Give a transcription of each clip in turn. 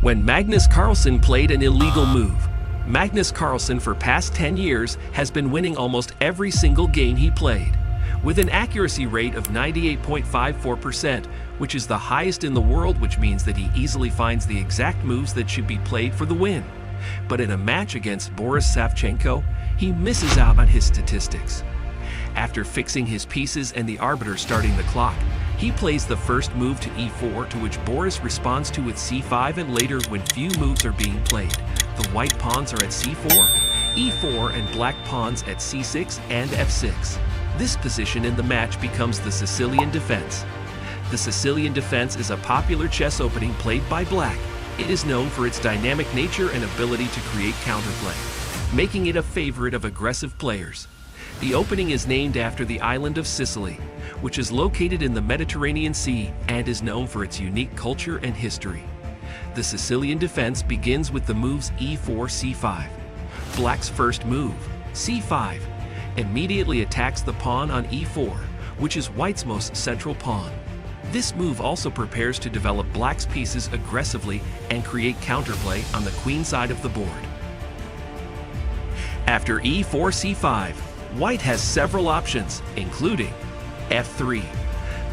when Magnus Carlsen played an illegal move. Magnus Carlsen for past 10 years has been winning almost every single game he played, with an accuracy rate of 98.54%, which is the highest in the world, which means that he easily finds the exact moves that should be played for the win. But in a match against Boris Savchenko, he misses out on his statistics. After fixing his pieces and the arbiter starting the clock, he plays the first move to e4, to which Boris responds to with c5, and later, when few moves are being played, the white pawns are at c4, e4, and black pawns at c6 and f6. This position in the match becomes the Sicilian defense. The Sicilian defense is a popular chess opening played by black. It is known for its dynamic nature and ability to create counterplay, making it a favorite of aggressive players. The opening is named after the island of Sicily, which is located in the Mediterranean Sea and is known for its unique culture and history. The Sicilian defense begins with the moves e4, c5. Black's first move, c5, immediately attacks the pawn on e4, which is white's most central pawn. This move also prepares to develop black's pieces aggressively and create counterplay on the queen side of the board. After e4, c5, white has several options, including f3.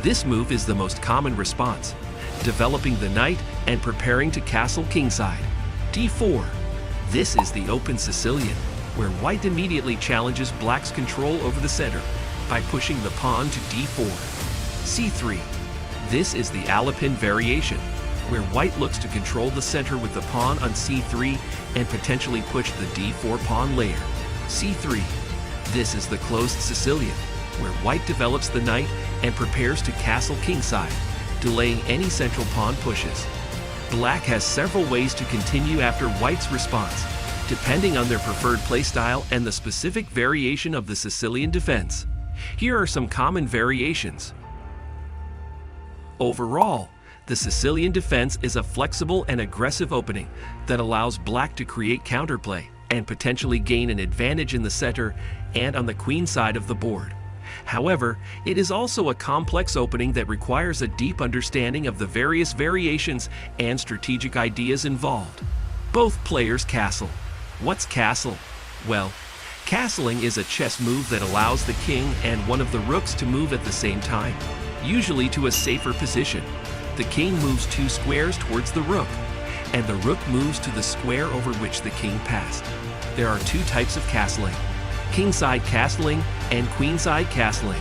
This move is the most common response, developing the knight and preparing to castle kingside. d4. This is the open Sicilian, where white immediately challenges black's control over the center by pushing the pawn to d4. c3. This is the Alpine variation, where white looks to control the center with the pawn on c3 and potentially push the d4 pawn later. c3. This is the closed Sicilian, where white develops the knight and prepares to castle kingside, delaying any central pawn pushes. Black has several ways to continue after white's response, depending on their preferred playstyle and the specific variation of the Sicilian defense. Here are some common variations. Overall, the Sicilian defense is a flexible and aggressive opening that allows black to create counterplay and potentially gain an advantage in the center and on the queen side of the board. However, it is also a complex opening that requires a deep understanding of the various variations and strategic ideas involved. Both players castle. What's castle? Well, castling is a chess move that allows the king and one of the rooks to move at the same time, usually to a safer position. The king moves 2 squares towards the rook, and the rook moves to the square over which the king passed. There are 2 types of castling: kingside castling and queenside castling.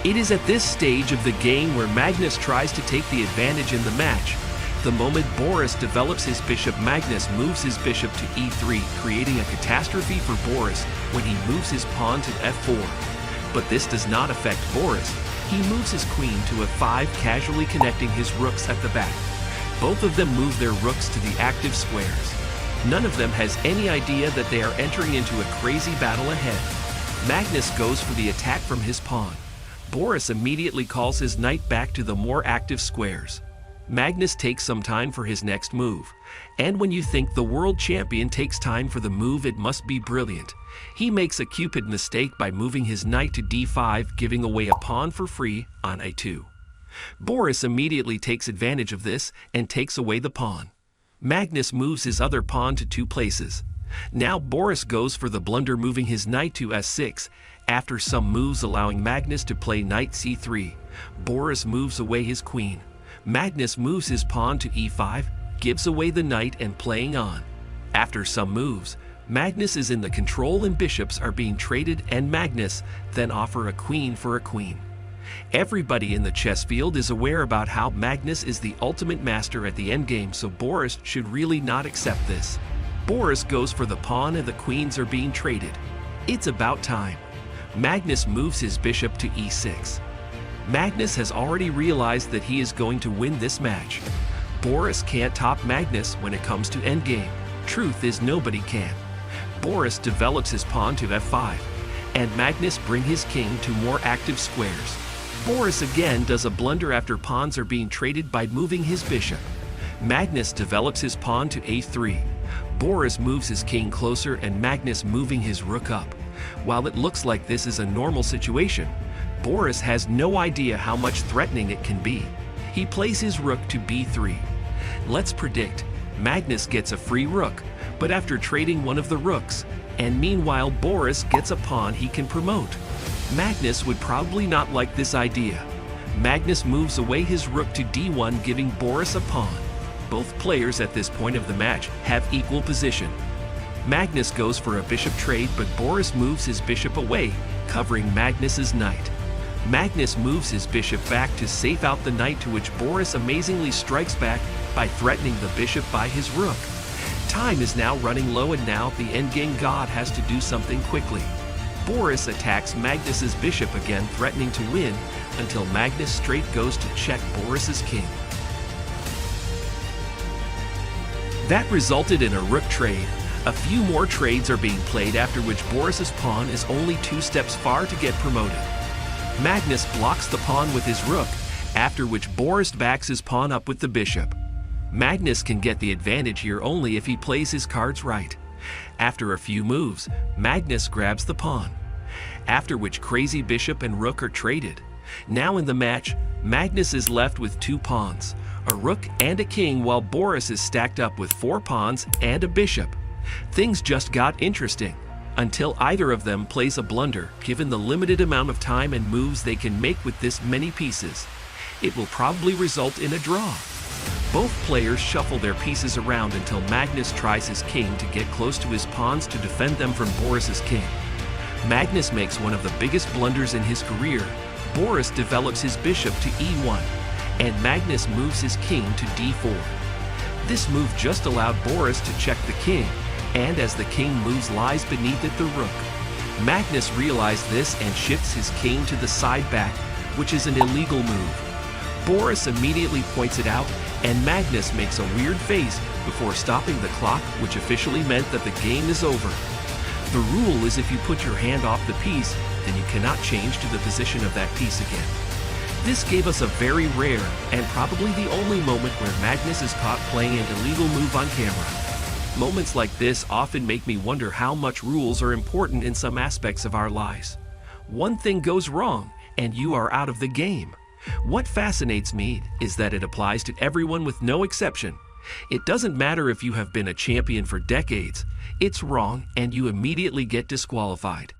It is at this stage of the game where Magnus tries to take the advantage in the match. The moment Boris develops his bishop, Magnus moves his bishop to e3, creating a catastrophe for Boris when he moves his pawn to f4. But this does not affect Boris. He moves his queen to f5, casually connecting his rooks at the back. Both of them move their rooks to the active squares. None of them has any idea that they are entering into a crazy battle ahead. Magnus goes for the attack from his pawn. Boris immediately calls his knight back to the more active squares. Magnus takes some time for his next move, and when you think the world champion takes time for the move, it must be brilliant. He makes a Cupid mistake by moving his knight to d5, giving away a pawn for free on a2. Boris immediately takes advantage of this and takes away the pawn. Magnus moves his other pawn to 2 places. Now Boris goes for the blunder, moving his knight to s6. After some moves allowing Magnus to play knight c3, Boris moves away his queen. Magnus moves his pawn to e5, gives away the knight and playing on. After some moves, Magnus is in the control and bishops are being traded, and Magnus then offer a queen for a queen. Everybody in the chess field is aware about how Magnus is the ultimate master at the endgame, so Boris should really not accept this. Boris goes for the pawn and the queens are being traded. It's about time. Magnus moves his bishop to e6. Magnus has already realized that he is going to win this match. Boris can't top Magnus when it comes to endgame. Truth is, nobody can. Boris develops his pawn to f5, and Magnus brings his king to more active squares. Boris again does a blunder after pawns are being traded by moving his bishop. Magnus develops his pawn to a3. Boris moves his king closer and Magnus moving his rook up. While it looks like this is a normal situation, Boris has no idea how much threatening it can be. He plays his rook to b3. Let's predict. Magnus gets a free rook, but after trading one of the rooks, and meanwhile Boris gets a pawn he can promote. Magnus would probably not like this idea. Magnus moves away his rook to d1, giving Boris a pawn. Both players at this point of the match have equal position. Magnus goes for a bishop trade, but Boris moves his bishop away, covering Magnus's knight. Magnus moves his bishop back to safe out the knight, to which Boris amazingly strikes back by threatening the bishop by his rook. Time is now running low, and now the endgame god has to do something quickly. Boris attacks Magnus's bishop again, threatening to win until Magnus straight goes to check Boris's king. That resulted in a rook trade. A few more trades are being played, after which Boris's pawn is only 2 steps far to get promoted. Magnus blocks the pawn with his rook, after which Boris backs his pawn up with the bishop. Magnus can get the advantage here only if he plays his cards right. After a few moves, Magnus grabs the pawn, after which crazy bishop and rook are traded. Now in the match, Magnus is left with 2 pawns, a rook and a king, while Boris is stacked up with 4 pawns and a bishop. Things just got interesting, until either of them plays a blunder, given the limited amount of time and moves they can make with this many pieces. It will probably result in a draw. Both players shuffle their pieces around until Magnus tries his king to get close to his pawns to defend them from Boris's king. Magnus makes one of the biggest blunders in his career. Boris develops his bishop to e1, and Magnus moves his king to d4. This move just allowed Boris to check the king, and as the king moves lies beneath it the rook. Magnus realized this and shifts his king to the side back, which is an illegal move. Boris immediately points it out, and Magnus makes a weird face before stopping the clock, which officially meant that the game is over. The rule is if you put your hand off the piece, then you cannot change to the position of that piece again. This gave us a very rare and probably the only moment where Magnus is caught playing an illegal move on camera. Moments like this often make me wonder how much rules are important in some aspects of our lives. One thing goes wrong, and you are out of the game. What fascinates me is that it applies to everyone with no exception. It doesn't matter if you have been a champion for decades. It's wrong, and you immediately get disqualified.